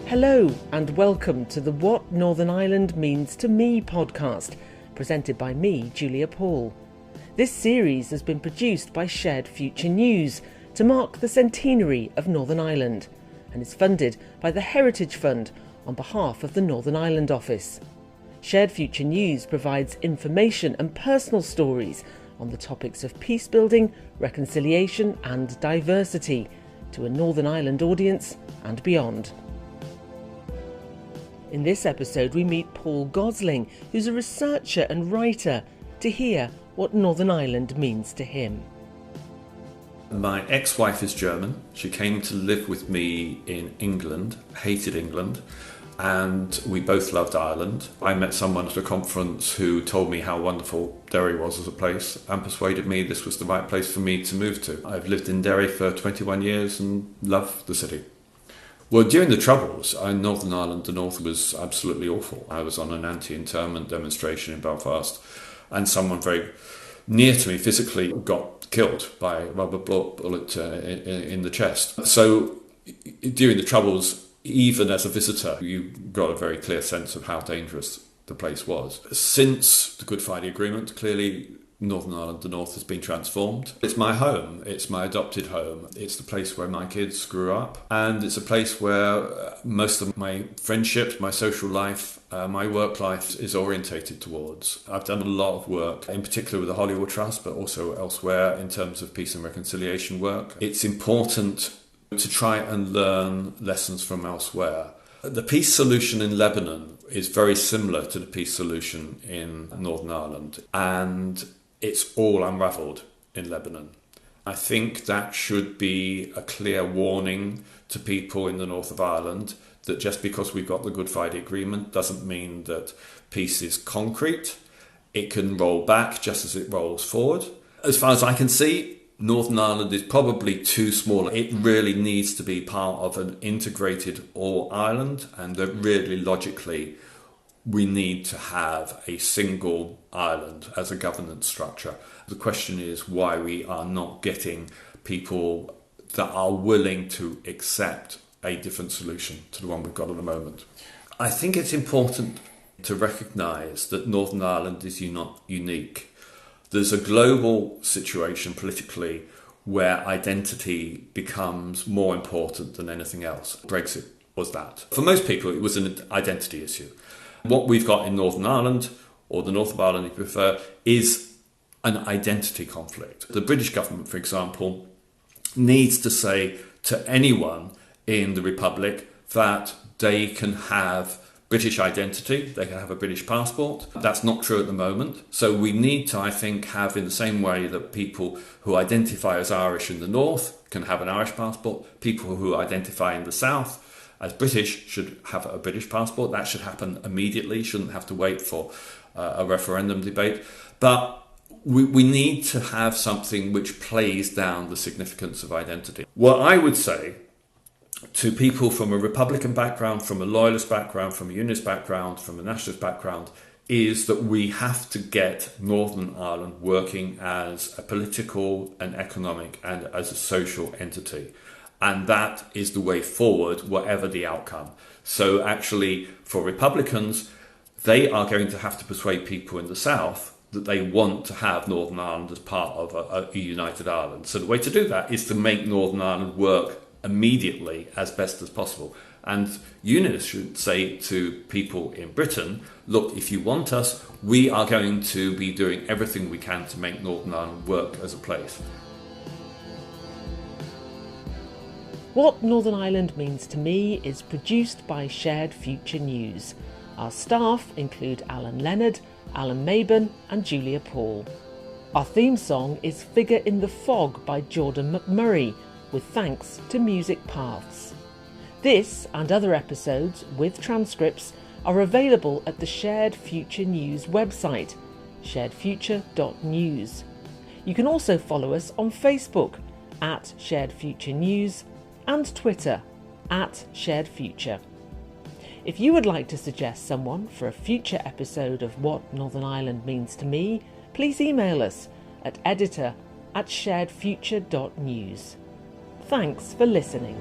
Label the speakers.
Speaker 1: Hello and welcome to the What Northern Ireland Means to Me podcast, presented by me, Julia Paul. This series has been produced by Shared Future News to mark the centenary of Northern Ireland and is funded by the Heritage Fund on behalf of the Northern Ireland Office. Shared Future News provides information and personal stories on the topics of peace building, reconciliation and diversity to a Northern Ireland audience and beyond. In this episode we meet Paul Gosling, who's a researcher and writer, to hear what Northern Ireland means to him.
Speaker 2: My ex-wife is German. She came to live with me in England, hated England, and we both loved Ireland. I met someone at a conference who told me how wonderful Derry was as a place and persuaded me this was the right place for me to move to. I've lived in Derry for 21 years and love the city. Well, during the Troubles, in Northern Ireland, the North was absolutely awful. I was on an anti-internment demonstration in Belfast, and someone very near to me physically got killed by a rubber bullet in the chest. So during the Troubles, even as a visitor, you got a very clear sense of how dangerous the place was. Since the Good Friday Agreement, clearly Northern Ireland, the North, has been transformed. It's my home, it's my adopted home, it's the place where my kids grew up, and it's a place where most of my friendships, my social life, my work life is orientated towards. I've done a lot of work, in particular with the Hollywood Trust, but also elsewhere in terms of peace and reconciliation work. It's important to try and learn lessons from elsewhere. The peace solution in Lebanon is very similar to the peace solution in Northern Ireland, and it's all unravelled in Lebanon. I think that should be a clear warning to people in the north of Ireland that just because we've got the Good Friday Agreement doesn't mean that peace is concrete. It can roll back just as it rolls forward. As far as I can see, Northern Ireland is probably too small. It really needs to be part of an integrated all-Ireland, and that really logically we need to have a single island as a governance structure. The question is why we are not getting people that are willing to accept a different solution to the one we've got at the moment. I think it's important to recognise that Northern Ireland is not unique. There's a global situation politically where identity becomes more important than anything else. Brexit was that. For most people, it was an identity issue. What we've got in Northern Ireland, or the north of Ireland if you prefer, is an identity conflict. The British government, for example, needs to say to anyone in the Republic that they can have British identity, they can have a British passport. That's not true at the moment. So we need to, I think, have, in the same way that people who identify as Irish in the north can have an Irish passport, people who identify in the south as British should have a British passport. That should happen immediately, shouldn't have to wait for a referendum debate. But we need to have something which plays down the significance of identity. What I would say to people from a Republican background, from a Loyalist background, from a Unionist background, from a Nationalist background, is that we have to get Northern Ireland working as a political and economic and as a social entity. And that is the way forward, whatever the outcome. So actually, for Republicans, they are going to have to persuade people in the south that they want to have Northern Ireland as part of a united Ireland. So the way to do that is to make Northern Ireland work immediately as best as possible. And Unionists should say to people in Britain, look, if you want us, we are going to be doing everything we can to make Northern Ireland work as a place.
Speaker 1: What Northern Ireland Means to Me is produced by Shared Future News. Our staff include Alan Leonard, Alan Mabon and Julia Paul. Our theme song is Figure in the Fog by Jordan McMurray, with thanks to Music Paths. This and other episodes with transcripts are available at the Shared Future News website, sharedfuture.news. You can also follow us on Facebook at Shared Future News and Twitter at Shared Future. If you would like to suggest someone for a future episode of What Northern Ireland Means to Me, please email us at editor@sharedfuture.news. Thanks for listening.